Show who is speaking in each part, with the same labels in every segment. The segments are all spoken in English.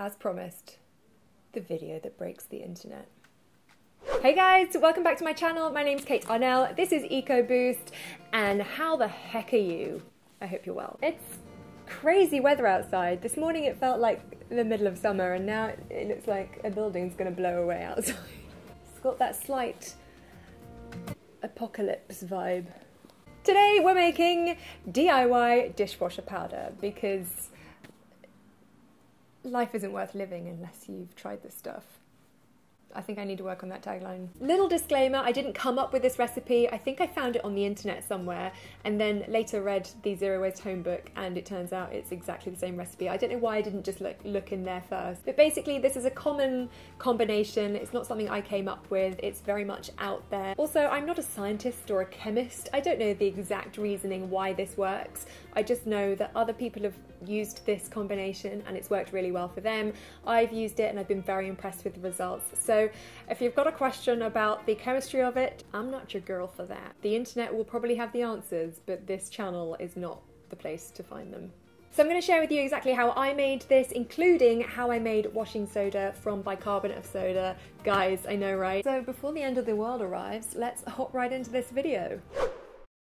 Speaker 1: as promised, the video that breaks the internet. Hey guys, welcome back to my channel. My name's Kate Arnell. This is EcoBoost, and how the heck are you? I hope you're well. It's crazy weather outside. This morning it felt like the middle of summer, and now it looks like a building's gonna blow away outside. It's got that slight apocalypse vibe. Today we're making DIY dishwasher powder because life isn't worth living unless you've tried this stuff. I think I need to work on that tagline. Little disclaimer, I didn't come up with this recipe. I think I found it on the internet somewhere and then later read the Zero Waste Home book, and it turns out it's exactly the same recipe. I don't know why I didn't just look in there first. But basically this is a common combination. It's not something I came up with. It's very much out there. Also, I'm not a scientist or a chemist. I don't know the exact reasoning why this works. I just know that other people have used this combination and it's worked really well for them. I've used it and I've been very impressed with the results. So if you've got a question about the chemistry of it, I'm not your girl for that. The internet will probably have the answers, but this channel is not the place to find them. So I'm going to share with you exactly how I made this, including how I made washing soda from bicarbonate of soda. Guys, I know, right? So before the end of the world arrives, let's hop right into this video.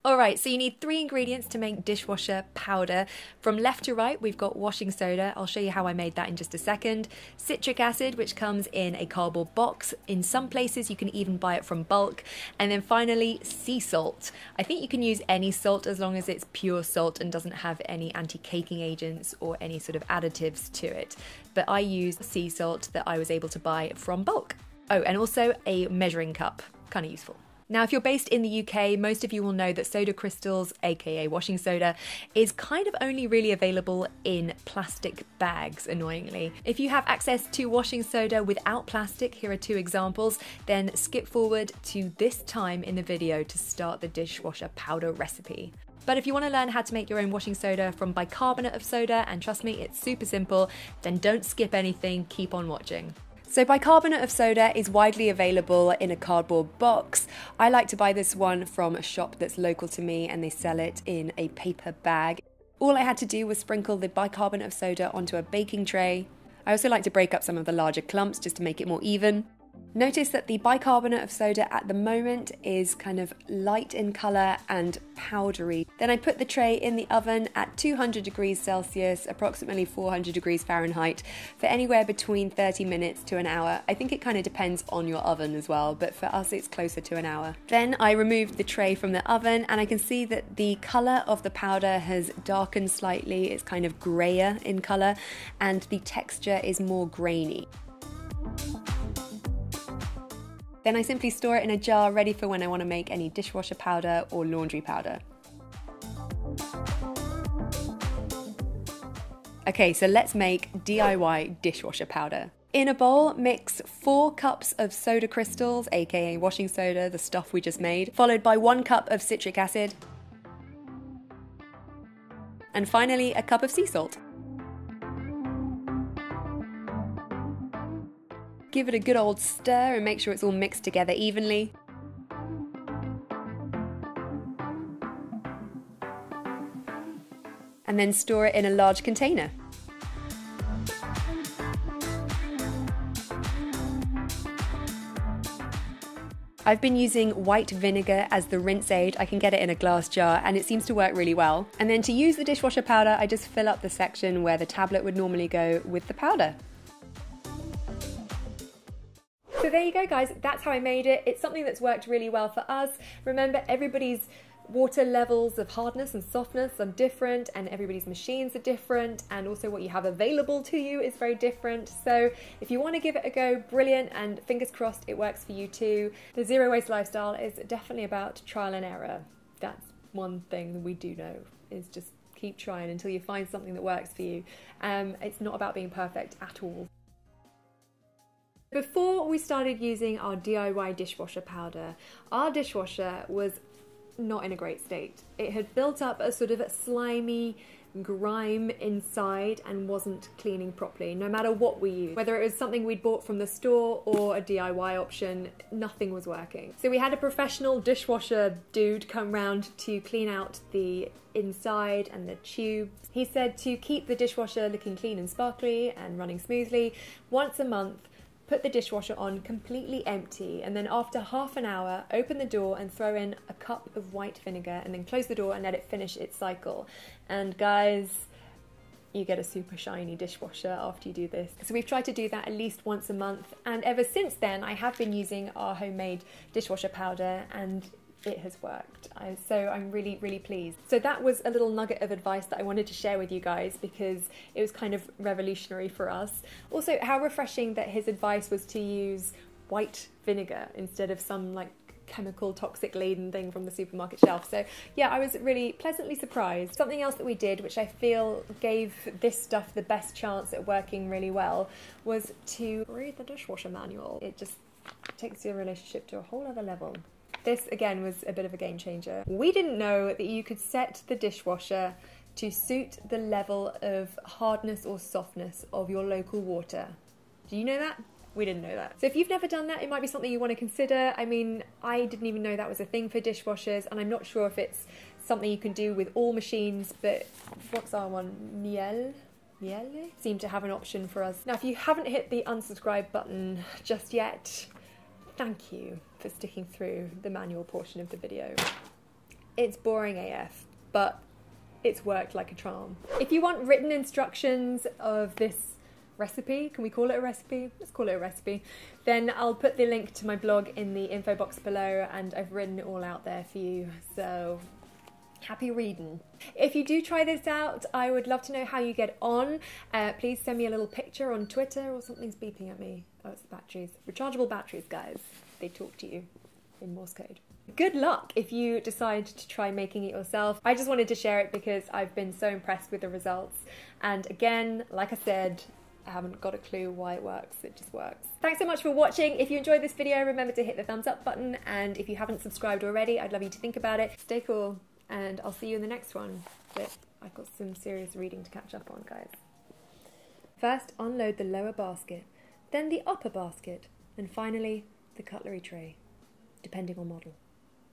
Speaker 1: Alright, so you need 3 ingredients to make dishwasher powder. From left to right, we've got washing soda. I'll show you how I made that in just a second. Citric acid, which comes in a cardboard box. In some places, you can even buy it from bulk. And then finally, sea salt. I think you can use any salt as long as it's pure salt and doesn't have any anti-caking agents or any sort of additives to it. But I used sea salt that I was able to buy from bulk. Oh, and also a measuring cup, kind of useful. Now, if you're based in the UK, most of you will know that soda crystals, aka washing soda, is kind of only really available in plastic bags, annoyingly. If you have access to washing soda without plastic, here are 2 examples, then skip forward to this time in the video to start the dishwasher powder recipe. But if you want to learn how to make your own washing soda from bicarbonate of soda, and trust me, it's super simple, then don't skip anything, keep on watching. So bicarbonate of soda is widely available in a cardboard box. I like to buy this one from a shop that's local to me, and they sell it in a paper bag. All I had to do was sprinkle the bicarbonate of soda onto a baking tray. I also like to break up some of the larger clumps just to make it more even. Notice that the bicarbonate of soda at the moment is kind of light in colour and powdery. Then I put the tray in the oven at 200 degrees Celsius, approximately 400 degrees Fahrenheit, for anywhere between 30 minutes to an hour. I think it kind of depends on your oven as well, but for us it's closer to an hour. Then I removed the tray from the oven, and I can see that the colour of the powder has darkened slightly. It's kind of greyer in colour, and the texture is more grainy. Then I simply store it in a jar ready for when I want to make any dishwasher powder or laundry powder. Okay, so let's make DIY dishwasher powder. In a bowl, mix 4 cups of soda crystals, aka washing soda, the stuff we just made, followed by 1 cup of citric acid, and finally a cup of sea salt. Give it a good old stir and make sure it's all mixed together evenly. And then store it in a large container. I've been using white vinegar as the rinse aid. I can get it in a glass jar and it seems to work really well. And then to use the dishwasher powder, I just fill up the section where the tablet would normally go with the powder. So there you go, guys, that's how I made it. It's something that's worked really well for us. Remember, everybody's water levels of hardness and softness are different, and everybody's machines are different, and also what you have available to you is very different. So if you want to give it a go, brilliant, and fingers crossed it works for you too. The zero waste lifestyle is definitely about trial and error. That's one thing that we do know, is just keep trying until you find something that works for you. It's not about being perfect at all. Before we started using our DIY dishwasher powder, our dishwasher was not in a great state. It had built up a sort of slimy, grime inside and wasn't cleaning properly, no matter what we used. Whether it was something we'd bought from the store or a DIY option, nothing was working. So we had a professional dishwasher dude come round to clean out the inside and the tubes. He said to keep the dishwasher looking clean and sparkly and running smoothly, once a month, put the dishwasher on completely empty, and then after half an hour, open the door and throw in a cup of white vinegar, and then close the door and let it finish its cycle. And guys, you get a super shiny dishwasher after you do this. So we've tried to do that at least once a month, and ever since then I have been using our homemade dishwasher powder, and it has worked. So I'm really, really pleased. So that was a little nugget of advice that I wanted to share with you guys because it was kind of revolutionary for us. Also, how refreshing that his advice was to use white vinegar instead of some like chemical toxic laden thing from the supermarket shelf. So yeah, I was really pleasantly surprised. Something else that we did, which I feel gave this stuff the best chance at working really well, was to read the dishwasher manual. It just takes your relationship to a whole other level. This, again, was a bit of a game changer. We didn't know that you could set the dishwasher to suit the level of hardness or softness of your local water. Do you know that? We didn't know that. So if you've never done that, it might be something you want to consider. I mean, I didn't even know that was a thing for dishwashers, and I'm not sure if it's something you can do with all machines, but what's our one? Miele seemed to have an option for us. Now, if you haven't hit the unsubscribe button just yet, thank you for sticking through the manual portion of the video. It's boring AF, but it's worked like a charm. If you want written instructions of this recipe, can we call it a recipe? Let's call it a recipe. Then I'll put the link to my blog in the info box below, and I've written it all out there for you, so happy reading. If you do try this out, I would love to know how you get on. Please send me a little picture on Twitter, or something's beeping at me. Oh, it's the batteries. Rechargeable batteries, guys. They talk to you in Morse code. Good luck if you decide to try making it yourself. I just wanted to share it because I've been so impressed with the results. And again, like I said, I haven't got a clue why it works. It just works. Thanks so much for watching. If you enjoyed this video, remember to hit the thumbs up button. And if you haven't subscribed already, I'd love you to think about it. Stay cool, and I'll see you in the next one. But I've got some serious reading to catch up on, guys. First, unload the lower basket, then the upper basket, and finally, the cutlery tray, depending on model.